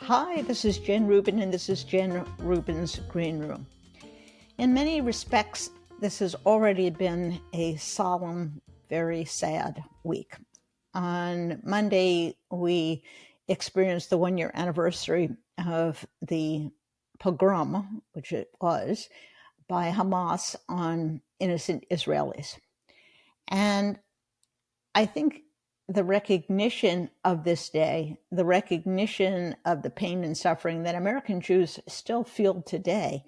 Hi, this is Jen Rubin, and this is Jen Rubin's Green Room. In many respects, this has already been a solemn, very sad week. On Monday, we experienced the one-year anniversary of the pogrom, which it was, by Hamas on innocent Israelis. And I think the recognition of this day, the recognition of the pain and suffering that American Jews still feel today,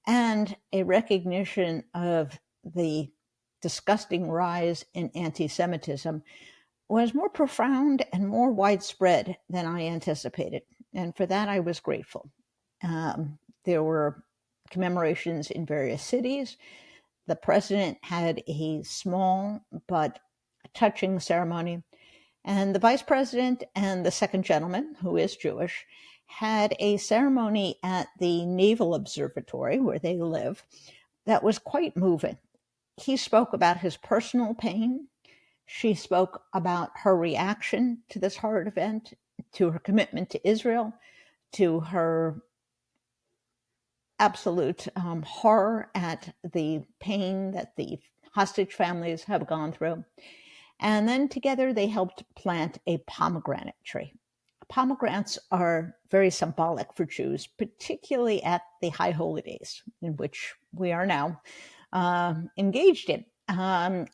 and a recognition of the disgusting rise in anti-Semitism was more profound and more widespread than I anticipated. And for that, I was grateful. There were commemorations in various cities. The president had a small but touching ceremony. And the vice president and the second gentleman, who is Jewish, had a ceremony at the Naval Observatory where they live that was quite moving. He spoke about his personal pain. She spoke about her reaction to this horrid event, to her commitment to Israel, to her absolute horror at the pain that the hostage families have gone through. And then together they helped plant a pomegranate tree. Pomegranates are very symbolic for Jews, particularly at the high holy days, in which we are now engaged in.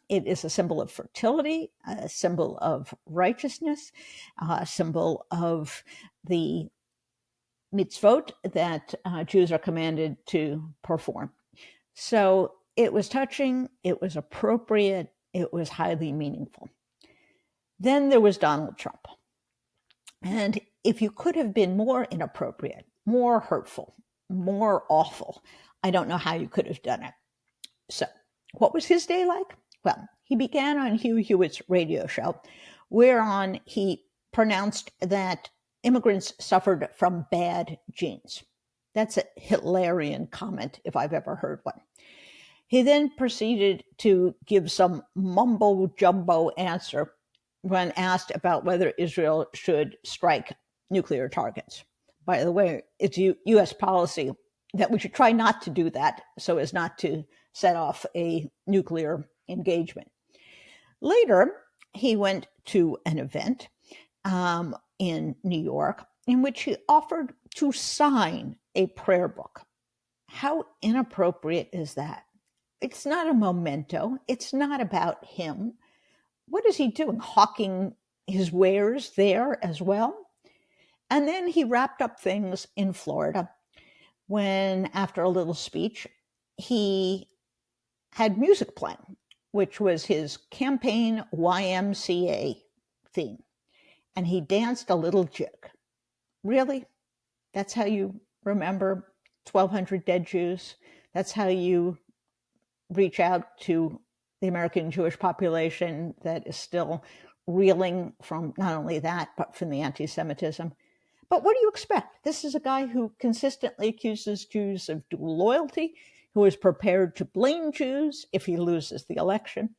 It is a symbol of fertility, a symbol of righteousness, a symbol of the mitzvot that Jews are commanded to perform. So it was touching, it was appropriate, it was highly meaningful. Then there was Donald Trump. And if you could have been more inappropriate, more hurtful, more awful, I don't know how you could have done it. So what was his day like? Well, he began on Hugh Hewitt's radio show, whereon he pronounced that immigrants suffered from bad genes. That's a Hitlerian comment, if I've ever heard one. He then proceeded to give some mumbo-jumbo answer when asked about whether Israel should strike nuclear targets. By the way, it's U.S. policy that we should try not to do that so as not to set off a nuclear engagement. Later, he went to an event in New York in which he offered to sign a prayer book. How inappropriate is that? It's not a memento. It's not about him. What is he doing? Hawking his wares there as well? And then he wrapped up things in Florida when, after a little speech, he had music playing, which was his campaign YMCA theme. And he danced a little jig. Really? That's how you remember 1,200 dead Jews? That's how you reach out to the American Jewish population that is still reeling from not only that, but from the anti-Semitism. But what do you expect? This is a guy who consistently accuses Jews of dual loyalty, who is prepared to blame Jews if he loses the election.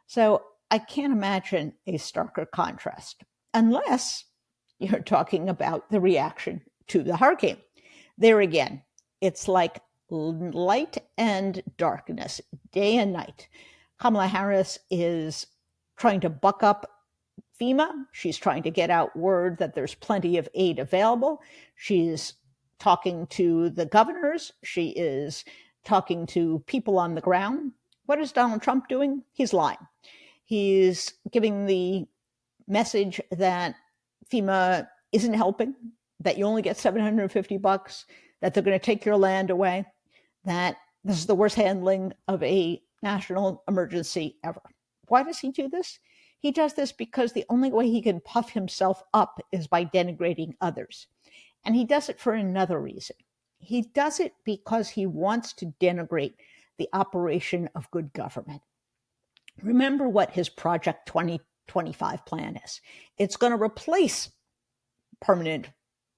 So I can't imagine a starker contrast, unless you're talking about the reaction to the hurricane. There again, it's like light and darkness, day and night. Kamala Harris is trying to buck up FEMA. She's trying to get out word that there's plenty of aid available. She's talking to the governors. She is talking to people on the ground. What is Donald Trump doing? He's lying. He's giving the message that FEMA isn't helping, that you only get $750, that they're going to take your land away, that this is the worst handling of a national emergency ever. Why does he do this? He does this because the only way he can puff himself up is by denigrating others. And he does it for another reason. He does it because he wants to denigrate the operation of good government. Remember what his Project 2025 plan is. It's going to replace permanent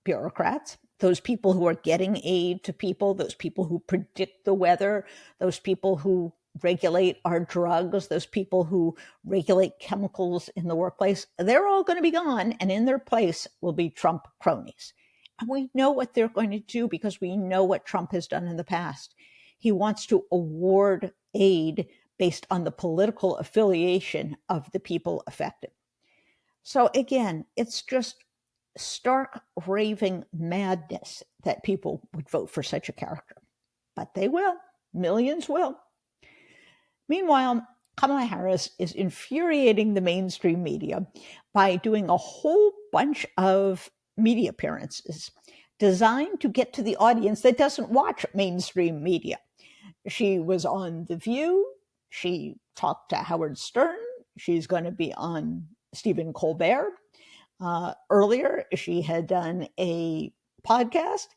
bureaucrats, those people who are getting aid to people, those people who predict the weather, those people who regulate our drugs, those people who regulate chemicals in the workplace. They're all going to be gone, and in their place will be Trump cronies. And we know what they're going to do because we know what Trump has done in the past. He wants to award aid based on the political affiliation of the people affected. So again, it's just stark, raving madness that people would vote for such a character. But they will. Millions will. Meanwhile, Kamala Harris is infuriating the mainstream media by doing a whole bunch of media appearances designed to get to the audience that doesn't watch mainstream media. She was on The View. She talked to Howard Stern. She's going to be on Stephen Colbert. Earlier, she had done a podcast.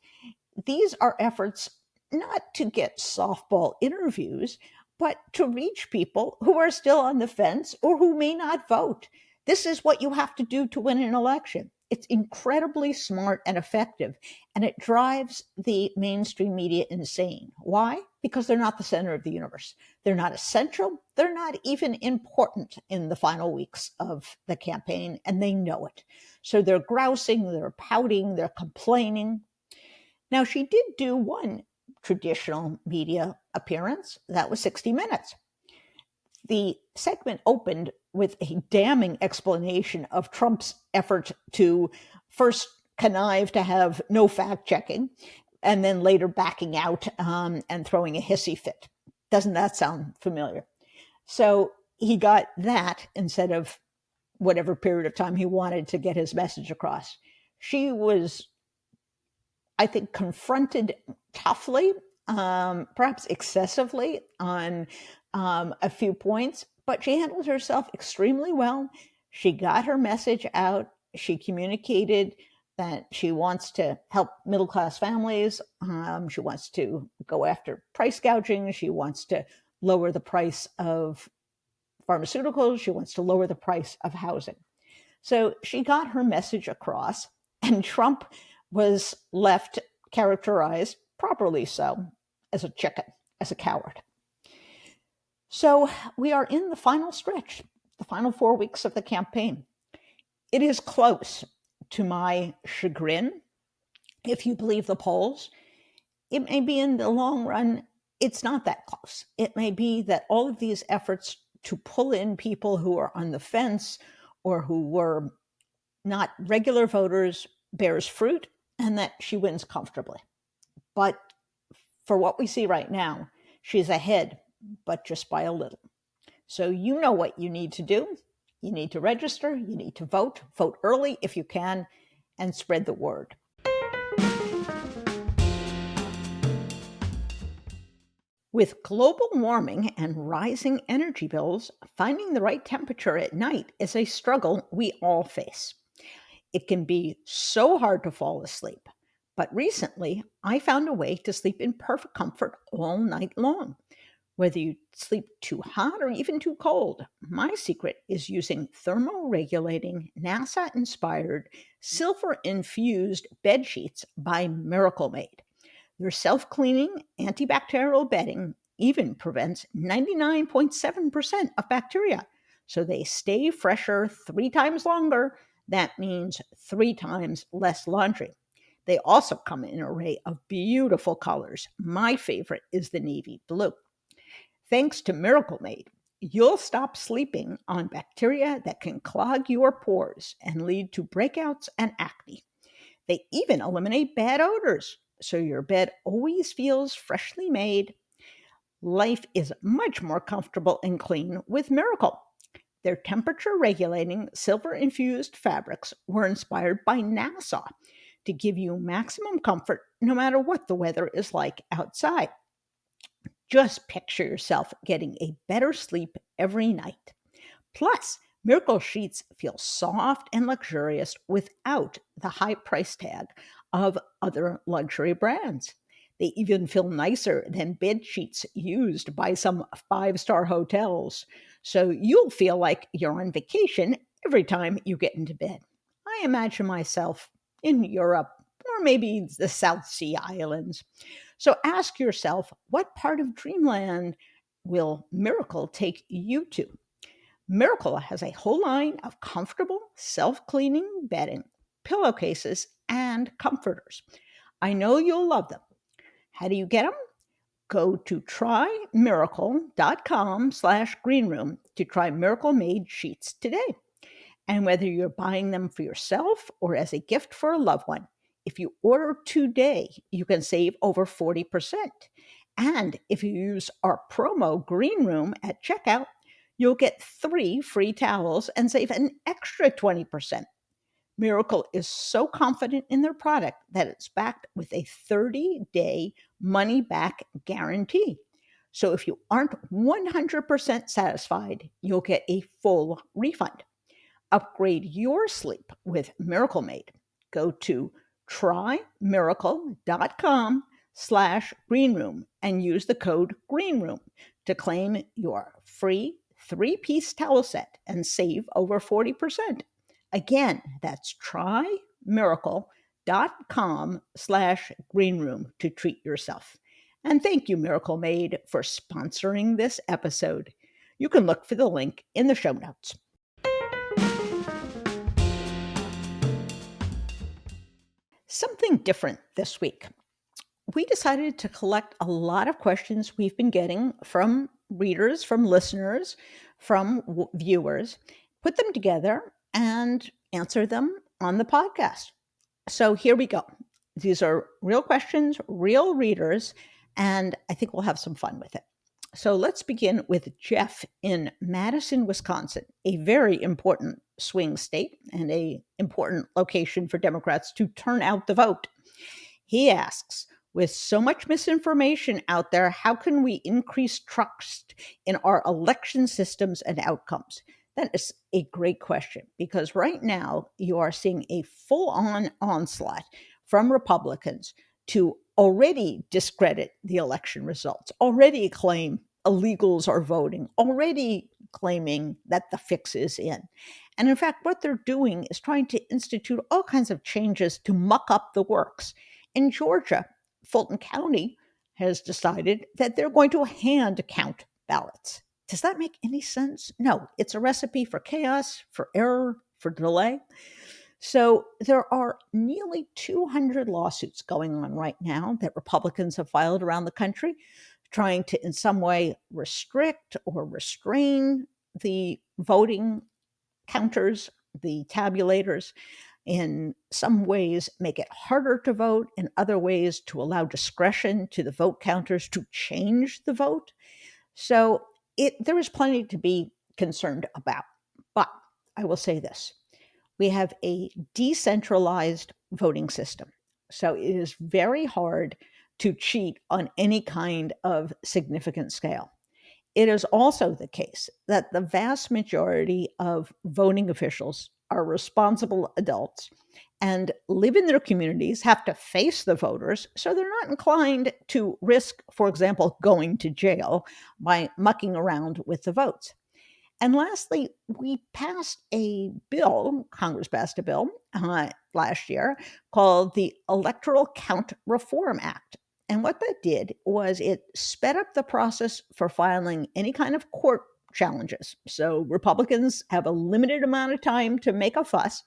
These are efforts not to get softball interviews, but to reach people who are still on the fence or who may not vote. This is what you have to do to win an election. It's incredibly smart and effective, and it drives the mainstream media insane. Why? Because they're not the center of the universe. They're not essential. They're not even important in the final weeks of the campaign, and they know it. So they're grousing, they're pouting, they're complaining. Now, she did do one traditional media appearance. That was 60 Minutes. The segment opened with a damning explanation of Trump's effort to first connive to have no fact-checking, and then later backing out and throwing a hissy fit. Doesn't that sound familiar? So he got that instead of whatever period of time he wanted to get his message across. She was, I think, confronted toughly, perhaps excessively on a few points, but she handled herself extremely well. She got her message out. She communicated that she wants to help middle-class families. She wants to go after price gouging. She wants to lower the price of pharmaceuticals. She wants to lower the price of housing. So she got her message across, and Trump was left characterized, properly so, as a chicken, as a coward. So we are in the final stretch, the final 4 weeks of the campaign. It is close, to my chagrin, if you believe the polls. It may be in the long run, it's not that close. It may be that all of these efforts to pull in people who are on the fence or who were not regular voters bears fruit, and that she wins comfortably. But for what we see right now, she's ahead, but just by a little. So you know what you need to do. You need to register. You need to vote. Vote early if you can, and spread the word. With global warming and rising energy bills, finding the right temperature at night is a struggle we all face. It can be so hard to fall asleep, but recently I found a way to sleep in perfect comfort all night long. Whether you sleep too hot or even too cold, my secret is using thermoregulating, NASA-inspired, silver-infused bed sheets by Miracle Made. Their self-cleaning, antibacterial bedding even prevents 99.7% of bacteria, so they stay fresher 3 times longer. That means 3 times less laundry. They also come in an array of beautiful colors. My favorite is the navy blue. Thanks to Miracle Made, you'll stop sleeping on bacteria that can clog your pores and lead to breakouts and acne. They even eliminate bad odors, so your bed always feels freshly made. Life is much more comfortable and clean with Miracle. Their temperature-regulating, silver-infused fabrics were inspired by NASA to give you maximum comfort no matter what the weather is like outside. Just picture yourself getting a better sleep every night. Plus, Miracle Sheets feel soft and luxurious without the high price tag of other luxury brands. They even feel nicer than bed sheets used by some 5-star hotels. So you'll feel like you're on vacation every time you get into bed. I imagine myself in Europe or maybe the South Sea Islands. So ask yourself, what part of dreamland will Miracle take you to? Miracle has a whole line of comfortable, self-cleaning bedding, pillowcases, and comforters. I know you'll love them. How do you get them? Go to trymiracle.com/greenroom to try Miracle Made sheets today. And whether you're buying them for yourself or as a gift for a loved one, if you order today, you can save over 40%. And if you use our promo Green Room at checkout, you'll get 3 free towels and save an extra 20%. Miracle is so confident in their product that it's backed with a 30-day money-back guarantee. So if you aren't 100% satisfied, you'll get a full refund. Upgrade your sleep with Miracle Made. Go to trymiracle.com/greenroom and use the code GREENROOM to claim your free 3-piece towel set and save over 40%. Again, that's trymiracle.com/greenroom to treat yourself. And thank you, Miracle Made, for sponsoring this episode. You can look for the link in the show notes. Something different this week. We decided to collect a lot of questions we've been getting from readers, from listeners, from viewers, put them together, and answer them on the podcast. So here we go. These are real questions, real readers, and I think we'll have some fun with it. So let's begin with Jeff in Madison, Wisconsin, a very important swing state and an important location for Democrats to turn out the vote. He asks, with so much misinformation out there, how can we increase trust in our election systems and outcomes? That is a great question, because right now you are seeing a full-on onslaught from Republicans to already discredit the election results, already claim illegals are voting, already claiming that the fix is in. And in fact, what they're doing is trying to institute all kinds of changes to muck up the works. In Georgia, Fulton County has decided that they're going to hand count ballots. Does that make any sense? No, it's a recipe for chaos, for error, for delay. So there are nearly 200 lawsuits going on right now that Republicans have filed around the country, trying to in some way restrict or restrain the voting counters, the tabulators, in some ways make it harder to vote, in other ways to allow discretion to the vote counters to change the vote. So there is plenty to be concerned about. But I will say this. We have a decentralized voting system. So it is very hard to cheat on any kind of significant scale. It is also the case that the vast majority of voting officials are responsible adults and live in their communities, have to face the voters, so they're not inclined to risk, for example, going to jail by mucking around with the votes. And lastly, we passed a bill, Congress passed a bill last year called the Electoral Count Reform Act. And what that did was it sped up the process for filing any kind of court challenges. So Republicans have a limited amount of time to make a fuss.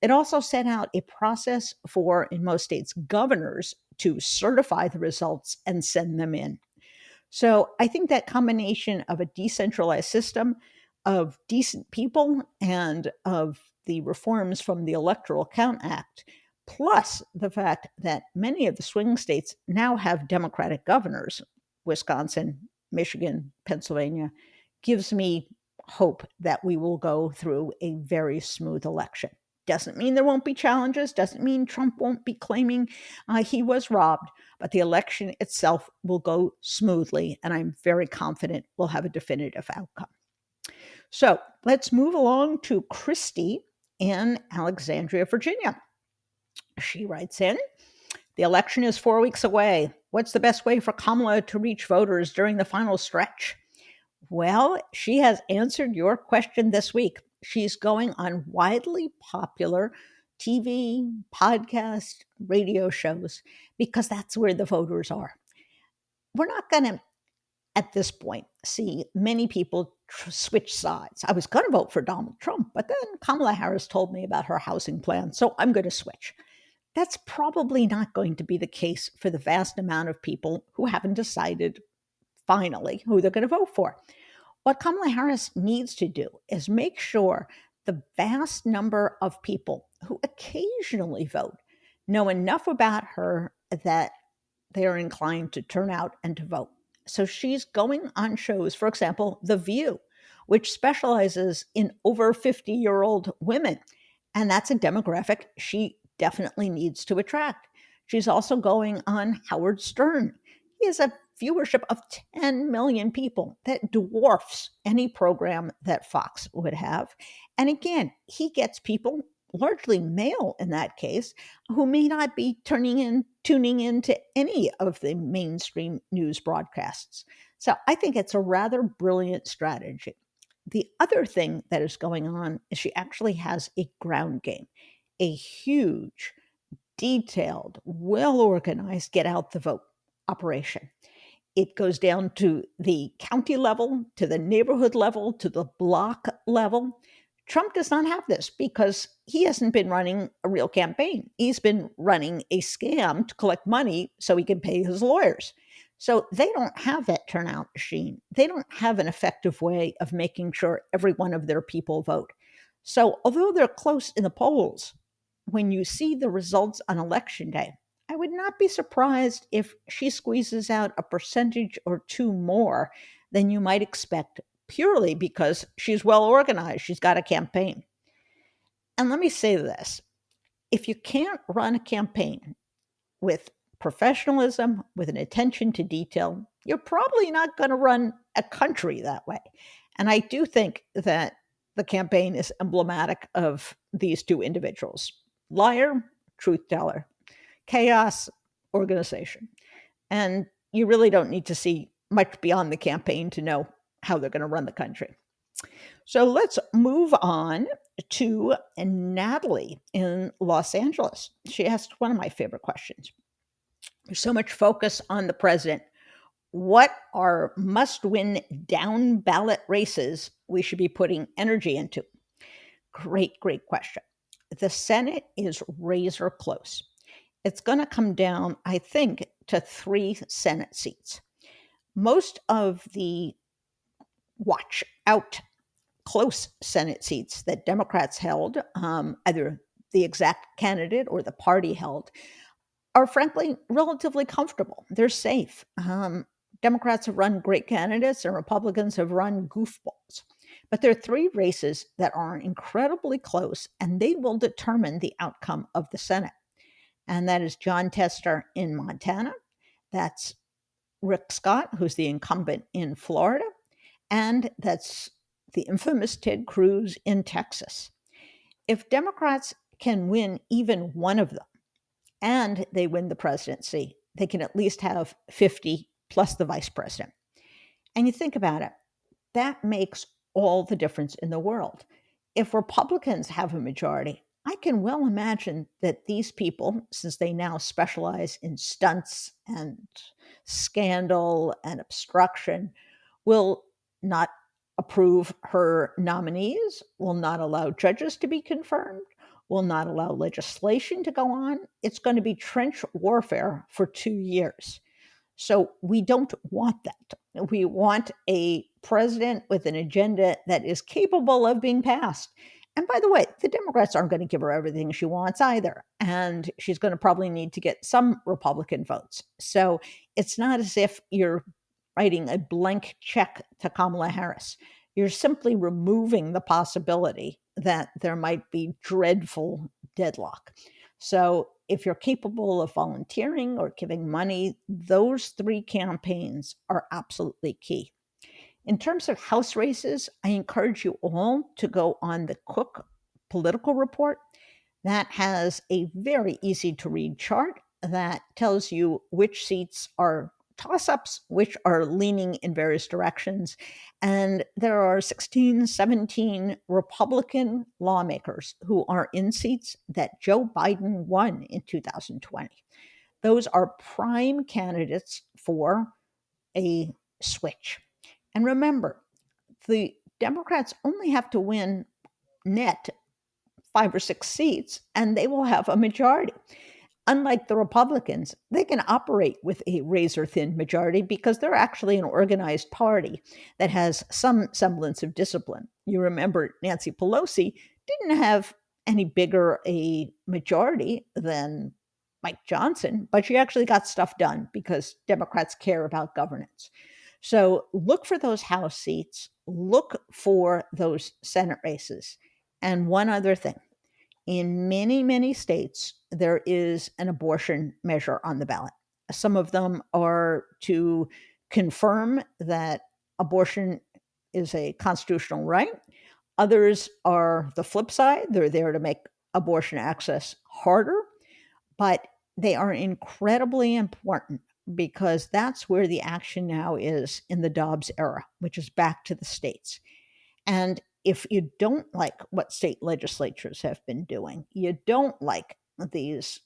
It also set out a process for, in most states, governors to certify the results and send them in. So I think that combination of a decentralized system, of decent people, and of the reforms from the Electoral Count Act, plus the fact that many of the swing states now have Democratic governors, Wisconsin, Michigan, Pennsylvania, gives me hope that we will go through a very smooth election. Doesn't mean there won't be challenges, doesn't mean Trump won't be claiming he was robbed, but the election itself will go smoothly, and I'm very confident we'll have a definitive outcome. So let's move along to Christy in Alexandria, Virginia. She writes in, the election is 4 weeks away. What's the best way for Kamala to reach voters during the final stretch? Well, she has answered your question this week. She's going on widely popular TV, podcast, radio shows, because that's where the voters are. We're not going to, at this point, see many people switch sides. I was going to vote for Donald Trump, but then Kamala Harris told me about her housing plan, so I'm going to switch. That's probably not going to be the case for the vast amount of people who haven't decided finally who they're going to vote for. What Kamala Harris needs to do is make sure the vast number of people who occasionally vote know enough about her that they are inclined to turn out and to vote. So she's going on shows, for example, The View, which specializes in over 50-year-old women. And that's a demographic she definitely needs to attract. She's also going on Howard Stern. He has a viewership of 10 million people that dwarfs any program that Fox would have. And again, he gets people, largely male in that case, who may not be tuning in to any of the mainstream news broadcasts. So I think it's a rather brilliant strategy. The other thing that is going on is she actually has a ground game, a huge, detailed, well-organized get out the vote operation. It goes down to the county level, to the neighborhood level, to the block level. Trump does not have this because he hasn't been running a real campaign. He's been running a scam to collect money so he can pay his lawyers. So they don't have that turnout machine. They don't have an effective way of making sure every one of their people vote. So although they're close in the polls, when you see the results on election day, I would not be surprised if she squeezes out a percentage or two more than you might expect, purely because she's well organized. She's got a campaign. And let me say this. If you can't run a campaign with professionalism, with an attention to detail, you're probably not going to run a country that way. And I do think that the campaign is emblematic of these two individuals. Liar, truth teller. Chaos, organization. And you really don't need to see much beyond the campaign to know how they're going to run the country. So let's move on to Natalie in Los Angeles. She asked one of my favorite questions. There's so much focus on the president. What are must-win down-ballot races we should be putting energy into? Great question. The Senate is razor close. It's going to come down, I think, to 3 Senate seats. Most of the watch out close Senate seats that Democrats held, either the exact candidate or the party held, are frankly relatively comfortable. They're safe. Democrats have run great candidates and Republicans have run goofballs. But there are 3 races that are incredibly close, and they will determine the outcome of the Senate. And that is John Tester in Montana. That's Rick Scott, who's the incumbent in Florida. And that's the infamous Ted Cruz in Texas. If Democrats can win even one of them, and they win the presidency, they can at least have 50 plus the vice president. And you think about it, that makes all the difference in the world. If Republicans have a majority, I can well imagine that these people, since they now specialize in stunts and scandal and obstruction, will not approve her nominees, will not allow judges to be confirmed, will not allow legislation to go on. It's going to be trench warfare for 2 years. So we don't want that. We want a president with an agenda that is capable of being passed. And by the way, the Democrats aren't going to give her everything she wants either. And she's going to probably need to get some Republican votes. So it's not as if you're writing a blank check to Kamala Harris. You're simply removing the possibility that there might be dreadful deadlock. So if you're capable of volunteering or giving money, those 3 campaigns are absolutely key. In terms of House races, I encourage you all to go on the Cook Political Report. That has a very easy to read chart that tells you which seats are toss-ups, which are leaning in various directions. And there are 16, 17 Republican lawmakers who are in seats that Joe Biden won in 2020. Those are prime candidates for a switch. And remember, the Democrats only have to win net 5 or 6 seats, and they will have a majority. Unlike the Republicans, they can operate with a razor thin majority because they're actually an organized party that has some semblance of discipline. You remember Nancy Pelosi didn't have any bigger a majority than Mike Johnson, but she actually got stuff done because Democrats care about governance. So look for those House seats, look for those Senate races. And one other thing, in many, many states, there is an abortion measure on the ballot. Some of them are to confirm that abortion is a constitutional right. Others are the flip side. They're there to make abortion access harder, but they are incredibly important because that's where the action now is in the Dobbs era, which is back to the states. And if you don't like what state legislatures have been doing, you don't like these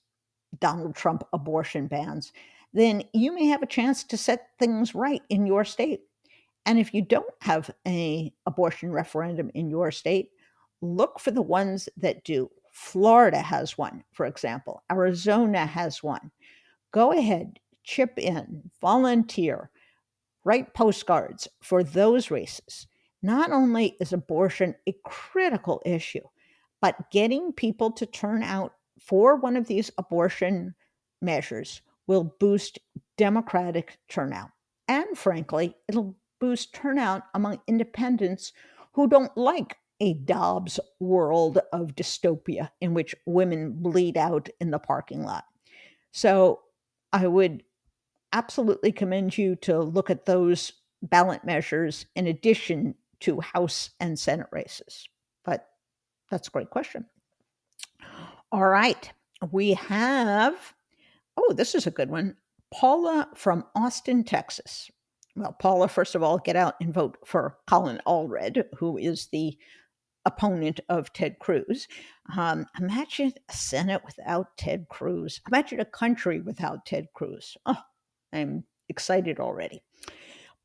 Donald Trump abortion bans, then you may have a chance to set things right in your state. And if you don't have an abortion referendum in your state, look for the ones that do. Florida has one, for example. Arizona has one. Go ahead, chip in, volunteer, write postcards for those races. Not only is abortion a critical issue, but getting people to turn out for one of these abortion measures will boost Democratic turnout. And frankly, it'll boost turnout among independents who don't like a Dobbs world of dystopia in which women bleed out in the parking lot. So I would absolutely commend you to look at those ballot measures in addition to House and Senate races. But that's a great question. All right. We have, oh, this is a good one. Paula from Austin, Texas. Well, Paula, first of all, get out and vote for Colin Allred, who is the opponent of Ted Cruz. Imagine a Senate without Ted Cruz. Imagine a country without Ted Cruz. Oh, I'm excited already.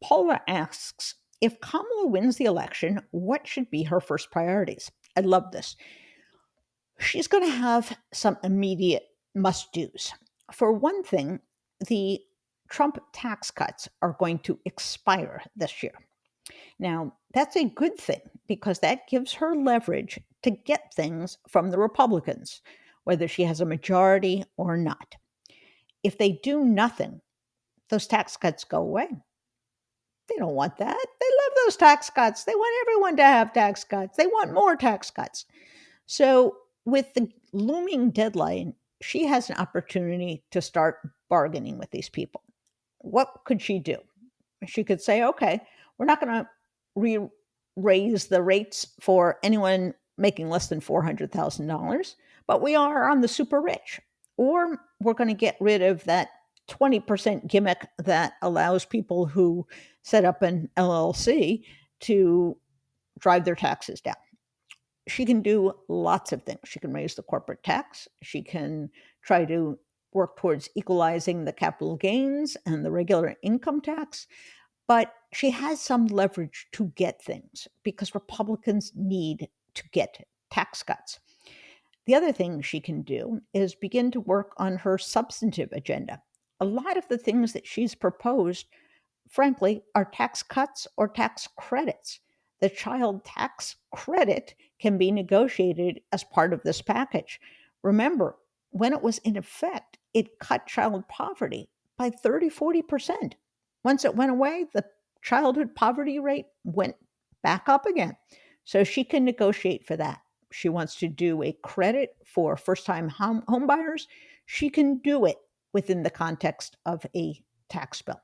Paula asks, if Kamala wins the election, what should be her first priorities? I love this. She's going to have some immediate must-dos. For one thing, the Trump tax cuts are going to expire this year. Now, that's a good thing because that gives her leverage to get things from the Republicans, whether she has a majority or not. If they do nothing, those tax cuts go away. They don't want that. They love those tax cuts. They want everyone to have tax cuts. They want more tax cuts. So with the looming deadline, she has an opportunity to start bargaining with these people. What could she do? She could say, okay, we're not going to raise the rates for anyone making less than $400,000, but we are on the super rich. Or we're going to get rid of that 20% gimmick that allows people who set up an LLC to drive their taxes down. She can do lots of things. She can raise the corporate tax. She can try to work towards equalizing the capital gains and the regular income tax. But she has some leverage to get things because Republicans need to get tax cuts. The other thing she can do is begin to work on her substantive agenda. A lot of the things that she's proposed, frankly, are tax cuts or tax credits. The child tax credit can be negotiated as part of this package. Remember, when it was in effect, it cut child poverty by 30-40%. Once it went away, the childhood poverty rate went back up again. So she can negotiate for that. She wants to do a credit for first-time home buyers. She can do it within the context of a tax bill.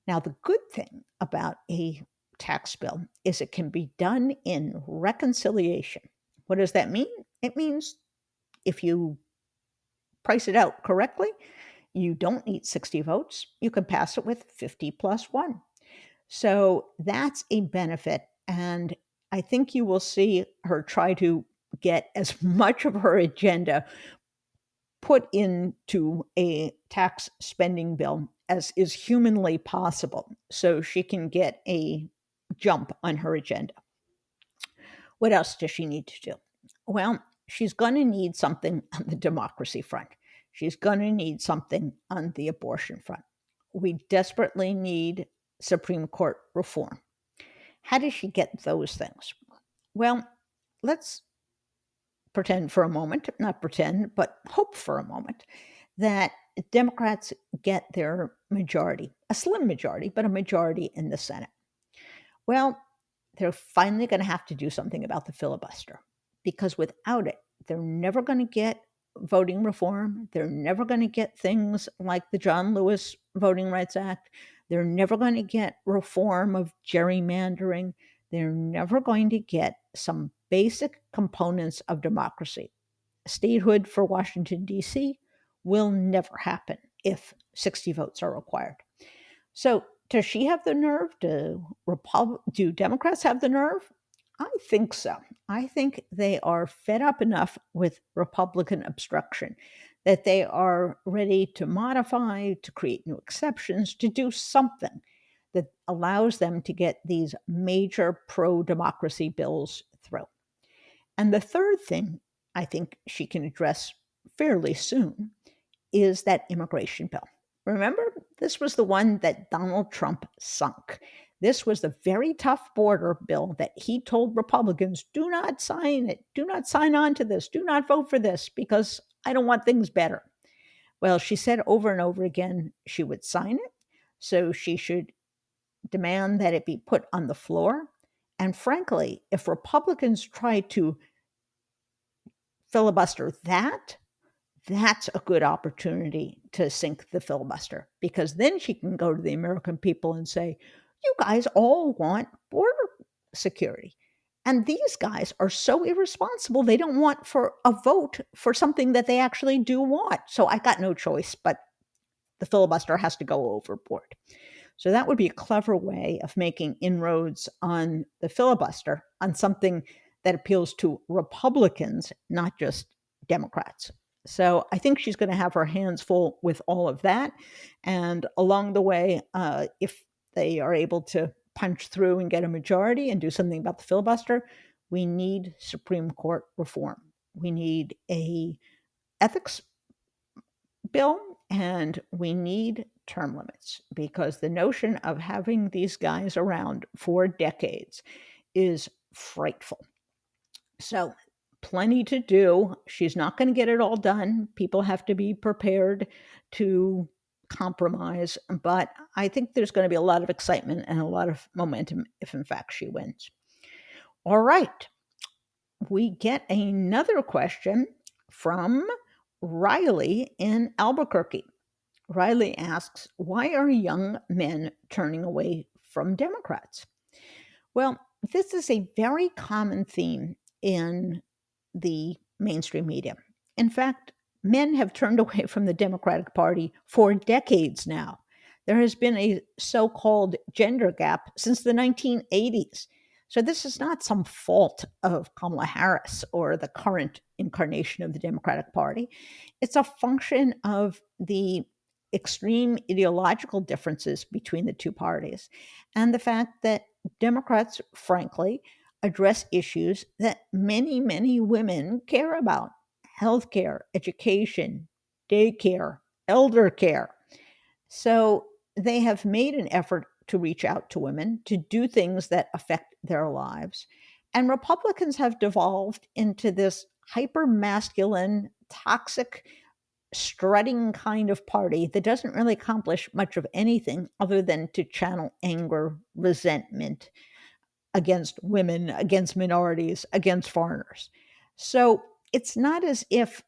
Now, the good thing about a tax bill is it can be done in reconciliation. What does that mean? It means if you price it out correctly, you don't need 60 votes. You can pass it with 50 plus 1. So that's a benefit. And I think you will see her try to get as much of her agenda put into a tax spending bill as is humanly possible so she can get a jump on her agenda. What else does she need to do? Well, she's going to need something on the democracy front. She's going to need something on the abortion front. We desperately need Supreme Court reform. How does she get those things? Well, let's pretend for a moment, not pretend, but hope for a moment, that Democrats get their majority, a slim majority, but a majority in the Senate. Well, they're finally going to have to do something about the filibuster, because without it, they're never going to get voting reform. They're never going to get things like the John Lewis Voting Rights Act. They're never going to get reform of gerrymandering. They're never going to get some basic components of democracy. Statehood for Washington, D.C. will never happen if 60 votes are required. So does she have the nerve? Do Democrats have the nerve? I think so. I think they are fed up enough with Republican obstruction that they are ready to modify, to create new exceptions, to do something that allows them to get these major pro-democracy bills through. And the third thing I think she can address fairly soon is that immigration bill. Remember, this was the one that Donald Trump sunk. This was the very tough border bill that he told Republicans, do not sign it, do not sign on to this, do not vote for this, because I don't want things better. Well, she said over and over again she would sign it, so she should demand that it be put on the floor. And frankly, if Republicans try to filibuster that's a good opportunity to sink the filibuster, because then she can go to the American people and say, you guys all want border security. And these guys are so irresponsible, they don't want for a vote for something that they actually do want. So I got no choice, but the filibuster has to go overboard. So that would be a clever way of making inroads on the filibuster on something that appeals to Republicans, not just Democrats. So I think she's going to have her hands full with all of that. And along the way, if they are able to punch through and get a majority and do something about the filibuster, we need Supreme Court reform. We need a ethics bill, and we need term limits, because the notion of having these guys around for decades is frightful. So plenty to do. She's not going to get it all done. People have to be prepared to compromise, but I think there's going to be a lot of excitement and a lot of momentum if in fact she wins. All right. We get another question from Riley in Albuquerque. Riley asks, why are young men turning away from Democrats? Well, this is a very common theme in the mainstream media. In fact, men have turned away from the Democratic Party for decades now. There has been a so-called gender gap since the 1980s. So this is not some fault of Kamala Harris or the current incarnation of the Democratic Party. It's a function of the extreme ideological differences between the two parties and the fact that Democrats, frankly, address issues that many, many women care about: healthcare, education, daycare, elder care. So they have made an effort to reach out to women, to do things that affect their lives. And Republicans have devolved into this hyper-masculine, toxic, strutting kind of party that doesn't really accomplish much of anything other than to channel anger, resentment against women, against minorities, against foreigners. So it's not as if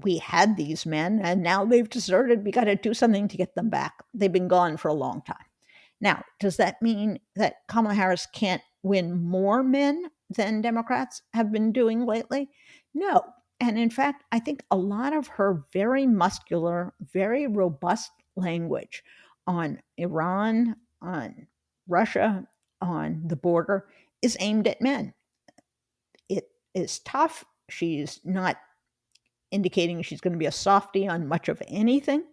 we had these men and now they've deserted. We got to do something to get them back. They've been gone for a long time. Now, does that mean that Kamala Harris can't win more men than Democrats have been doing lately? No. And in fact, I think a lot of her very muscular, very robust language on Iran, on Russia, on the border is aimed at men. It is tough. She's not indicating she's going to be a softie on much of anything.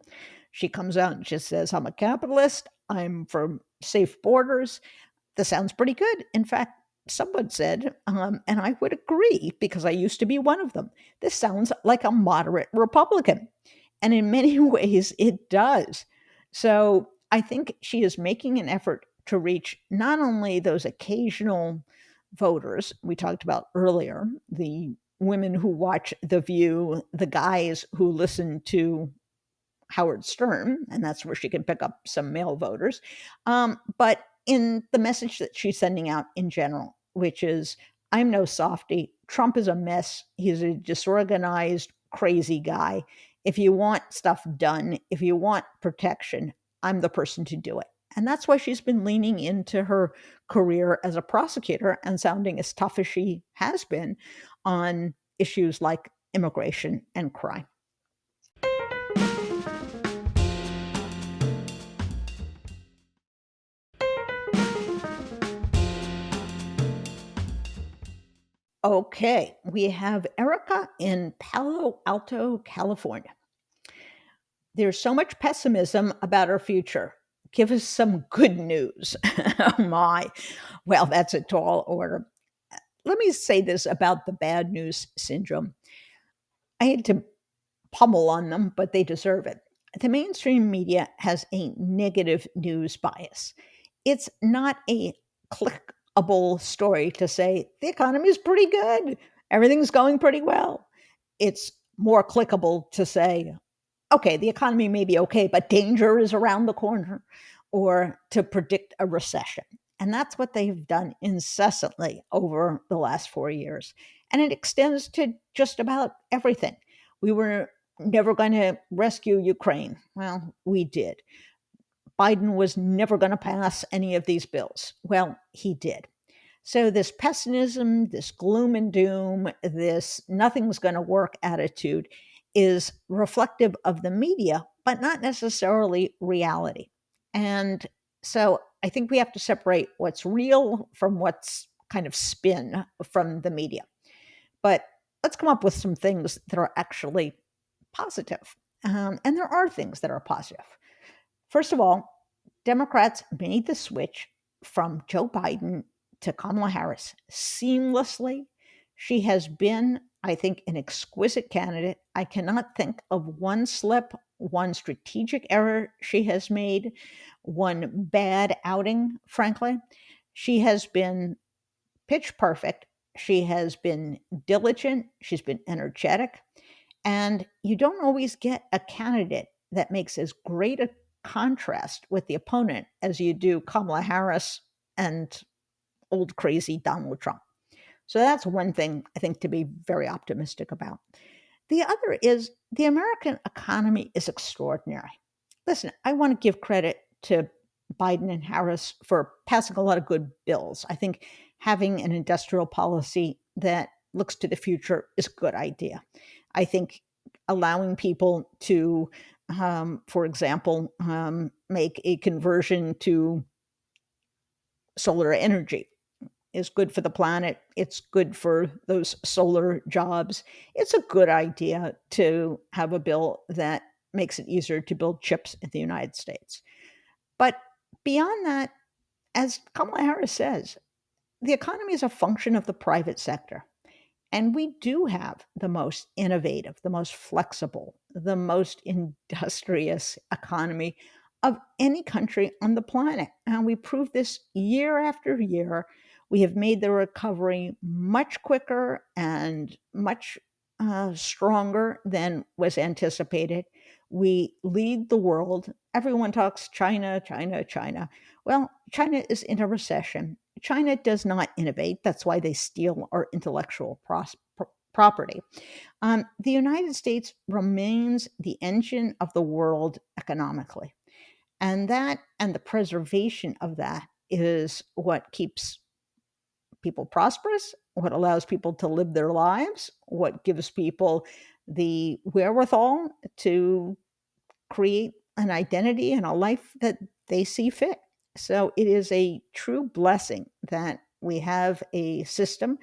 She comes out and just says, I'm a capitalist. I'm for safe borders. this sounds pretty good. In fact, someone said, and I would agree because I used to be one of them, this sounds like a moderate Republican. And in many ways, it does. So I think she is making an effort to reach not only those occasional voters we talked about earlier, the women who watch The View, the guys who listen to Howard Stern, and that's where she can pick up some male voters, but in the message that she's sending out in general, which is, I'm no softie. Trump is a mess. He's a disorganized, crazy guy. If you want stuff done, if you want protection, I'm the person to do it. And that's why she's been leaning into her career as a prosecutor and sounding as tough as she has been on issues like immigration and crime. Okay, we have Erica in Palo Alto, California. There's so much pessimism about our future. Give us some good news. Oh my. Well, that's a tall order. Let me say this about the bad news syndrome. I hate to pummel on them, but they deserve it. The mainstream media has a negative news bias. It's not a clickable story to say the economy is pretty good, everything's going pretty well. It's more clickable to say, okay, the economy may be okay, but danger is around the corner, or to predict a recession. And that's what they've done incessantly over the last 4 years. And it extends to just about everything. We were never going to rescue Ukraine. Well, we did. Biden was never going to pass any of these bills. Well, he did. So, this pessimism, this gloom and doom, this nothing's going to work attitude is reflective of the media, but not necessarily reality. And so, I think we have to separate what's real from what's kind of spin from the media. But let's come up with some things that are actually positive. And there are things that are positive. First of all, Democrats made the switch from Joe Biden to Kamala Harris seamlessly. She has been, I think, an exquisite candidate. I cannot think of one slip, one strategic error she has made, one bad outing, frankly. She has been pitch perfect. She has been diligent. She's been energetic. And you don't always get a candidate that makes as great a contrast with the opponent as you do Kamala Harris and old crazy Donald Trump. So that's one thing I think to be very optimistic about. The other is the American economy is extraordinary. Listen, I want to give credit to Biden and Harris for passing a lot of good bills. I think having an industrial policy that looks to the future is a good idea. I think allowing people to, for example, make a conversion to solar energy is good for the planet. It's good for those solar jobs. It's a good idea to have a bill that makes it easier to build chips in the United States. But beyond that, as Kamala Harris says, the economy is a function of the private sector. And we do have the most innovative, the most flexible, the most industrious economy of any country on the planet. And we prove this year after year. We have made the recovery much quicker and much stronger than was anticipated. We lead the world. Everyone talks China, China, China. Well, China is in a recession. China does not innovate. That's why they steal our intellectual property. The United States remains the engine of the world economically. And that and the preservation of that is what keeps people prosperous, what allows people to live their lives, what gives people the wherewithal to create an identity and a life that they see fit. So it is a true blessing that we have a system.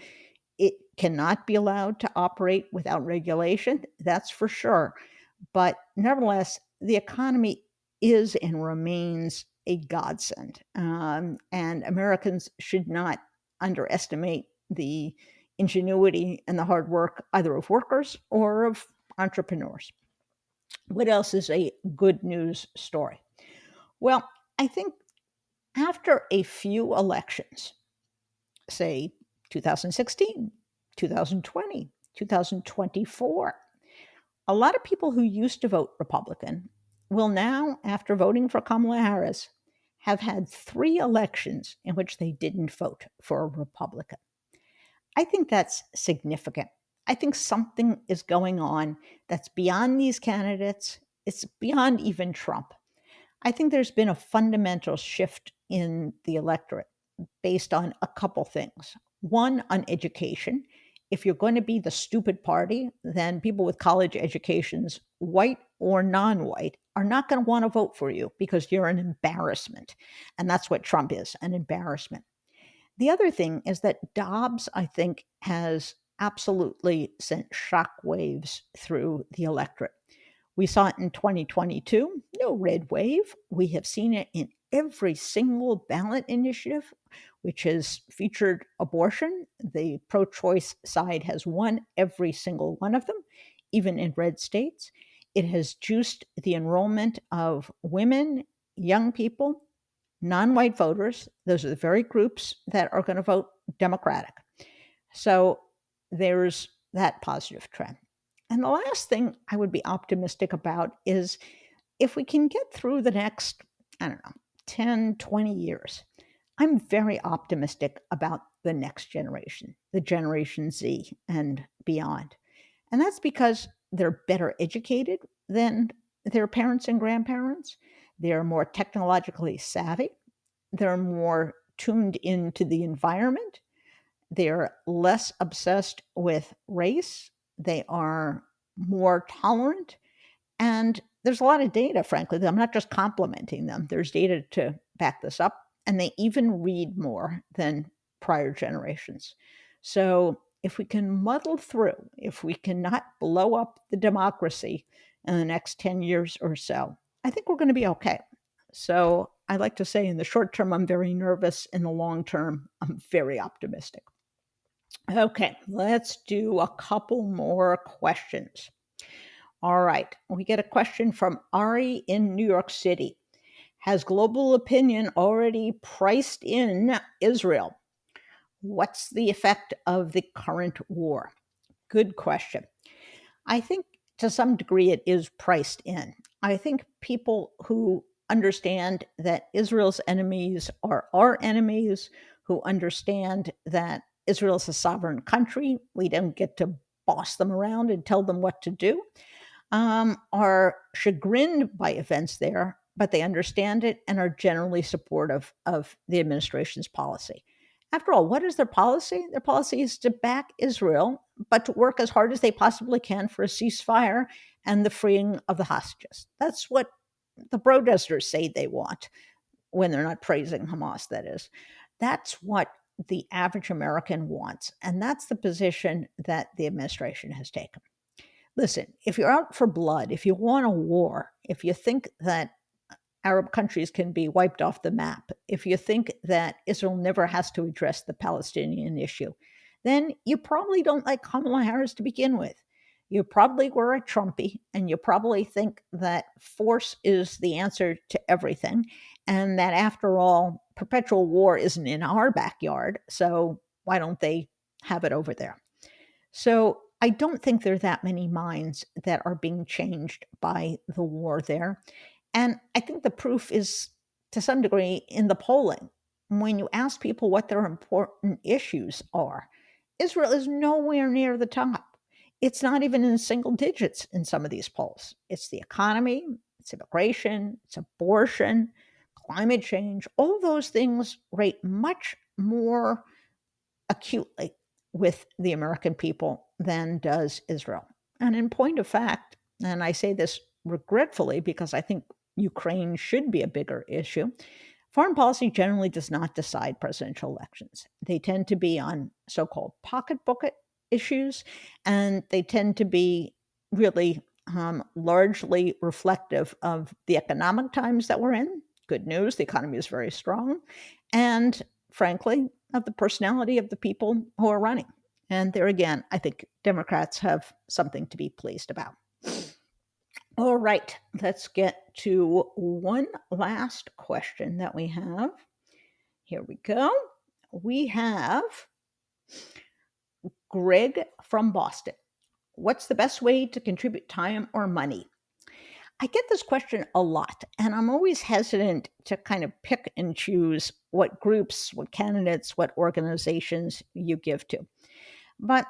It cannot be allowed to operate without regulation, that's for sure. But nevertheless, the economy is and remains a godsend. And Americans should not underestimate the ingenuity and the hard work either of workers or of entrepreneurs. What else is a good news story? Well, I think after a few elections, say 2016, 2020, 2024, a lot of people who used to vote Republican will now, after voting for Kamala Harris, have had 3 elections in which they didn't vote for a Republican. I think that's significant. I think something is going on that's beyond these candidates. It's beyond even Trump. I think there's been a fundamental shift in the electorate based on a couple things. One, on education. If you're going to be the stupid party, then people with college educations, white or non-white, are not going to want to vote for you because you're an embarrassment. And that's what Trump is, an embarrassment. The other thing is that Dobbs, I think, has absolutely sent shockwaves through the electorate. We saw it in 2022, no red wave. We have seen it in every single ballot initiative which has featured abortion. The pro-choice side has won every single one of them, even in red states. It has juiced the enrollment of women, young people, non-white voters. Those are the very groups that are going to vote Democratic. So there's that positive trend. And the last thing I would be optimistic about is if we can get through the next, 10, 20 years, I'm very optimistic about the next generation, the Generation Z and beyond. And that's because they're better educated than their parents and grandparents. They're more technologically savvy. They're more tuned into the environment. They're less obsessed with race. They are more tolerant. And there's a lot of data, frankly. I'm not just complimenting them. There's data to back this up. And they even read more than prior generations. So if we can muddle through, if we cannot blow up the democracy in the next 10 years or so, I think we're going to be okay. So I like to say in the short term, I'm very nervous. In the long term, I'm very optimistic. Okay, let's do a couple more questions. All right, we get a question from Ari in New York City. Has global opinion already priced in Israel? What's the effect of the current war? Good question. I think to some degree it is priced in. I think people who understand that Israel's enemies are our enemies, who understand that Israel is a sovereign country, we don't get to boss them around and tell them what to do, are chagrined by events there, but they understand it and are generally supportive of the administration's policy. After all, what is their policy? Their policy is to back Israel, but to work as hard as they possibly can for a ceasefire and the freeing of the hostages. That's what the protesters say they want when they're not praising Hamas, that is. That's what the average American wants, and that's the position that the administration has taken. Listen, if you're out for blood, if you want a war, if you think that Arab countries can be wiped off the map, if you think that Israel never has to address the Palestinian issue, then you probably don't like Kamala Harris to begin with. You probably were a Trumpy, and you probably think that force is the answer to everything, and that after all, perpetual war isn't in our backyard, so why don't they have it over there? So I don't think there are that many minds that are being changed by the war there. And I think the proof is, to some degree, in the polling. When you ask people what their important issues are, Israel is nowhere near the top. It's not even in single digits in some of these polls. It's the economy, it's immigration, it's abortion, climate change. All of those things rate much more acutely with the American people than does Israel. And in point of fact, and I say this regretfully because I think Ukraine should be a bigger issue, foreign policy generally does not decide presidential elections. They tend to be on so-called pocketbook issues, and they tend to be really largely reflective of the economic times that we're in, good news. The economy is very strong. And frankly, of the personality of the people who are running. And there again, I think Democrats have something to be pleased about. All right, let's get to one last question that we have. Here we go. We have Greg from Boston. What's the best way to contribute time or money? I get this question a lot, and I'm always hesitant to kind of pick and choose what groups, what candidates, what organizations you give to. But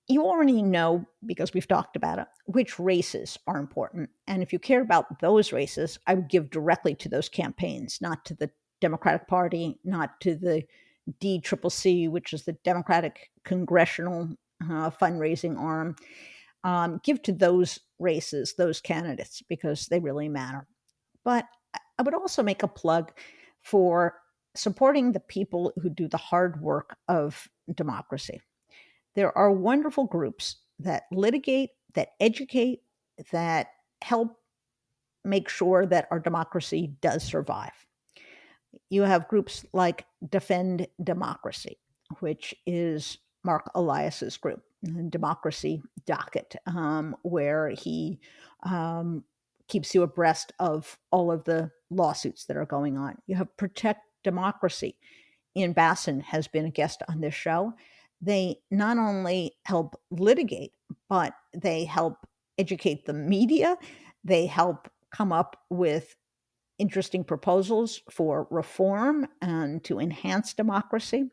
you already know, because we've talked about it, which races are important. And if you care about those races, I would give directly to those campaigns, not to the Democratic Party, not to the DCCC, which is the Democratic Congressional fundraising arm. Give to those races, those candidates, because they really matter. But I would also make a plug for supporting the people who do the hard work of democracy. There are wonderful groups that litigate, that educate, that help make sure that our democracy does survive. You have groups like Defend Democracy, which is Mark Elias's group, Democracy Docket, where he keeps you abreast of all of the lawsuits that are going on. You have Protect Democracy. Ian Basson has been a guest on this show. They not only help litigate, but they help educate the media. They help come up with interesting proposals for reform and to enhance democracy.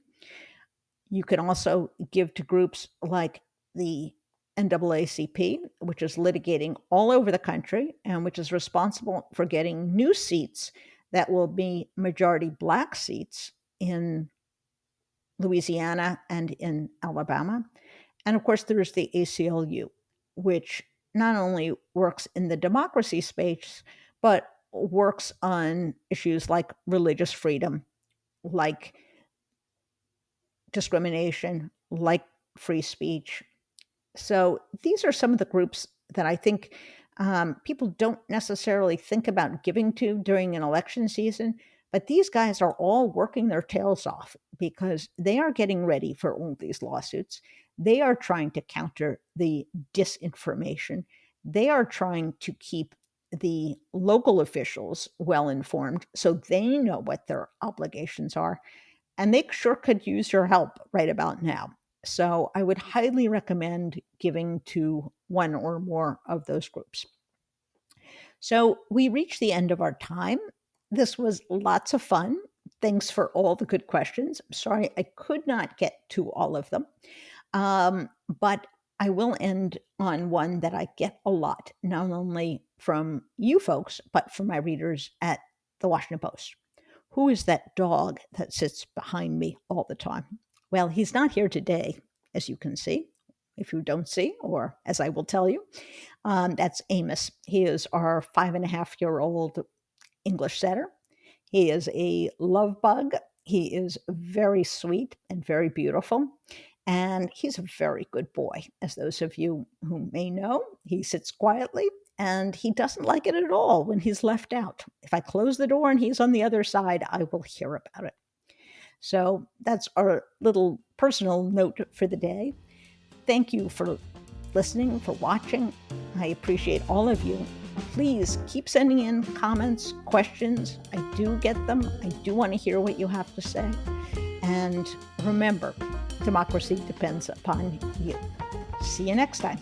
You can also give to groups like the NAACP, which is litigating all over the country and which is responsible for getting new seats that will be majority Black seats in Louisiana and in Alabama. And of course, there's the ACLU, which not only works in the democracy space, but works on issues like religious freedom, like discrimination, like free speech. So these are some of the groups that I think people don't necessarily think about giving to during an election season. But these guys are all working their tails off because they are getting ready for all these lawsuits. They are trying to counter the disinformation. They are trying to keep the local officials well informed so they know what their obligations are. And they sure could use your help right about now. So I would highly recommend giving to one or more of those groups. So we reached the end of our time. This was lots of fun. Thanks for all the good questions. I'm sorry I could not get to all of them. But I will end on one that I get a lot, not only from you folks, but from my readers at the Washington Post. Who is that dog that sits behind me all the time? Well, he's not here today, as you can see. If you don't see, or as I will tell you, that's Amos. He is our 5.5-year-old English setter. He is a love bug. He is very sweet and very beautiful. And he's a very good boy. As those of you who may know, he sits quietly and he doesn't like it at all when he's left out. If I close the door and he's on the other side, I will hear about it. So that's our little personal note for the day. Thank you for listening, for watching. I appreciate all of you. Please keep sending in comments, questions. I do get them. I do want to hear what you have to say. And remember, democracy depends upon you. See you next time.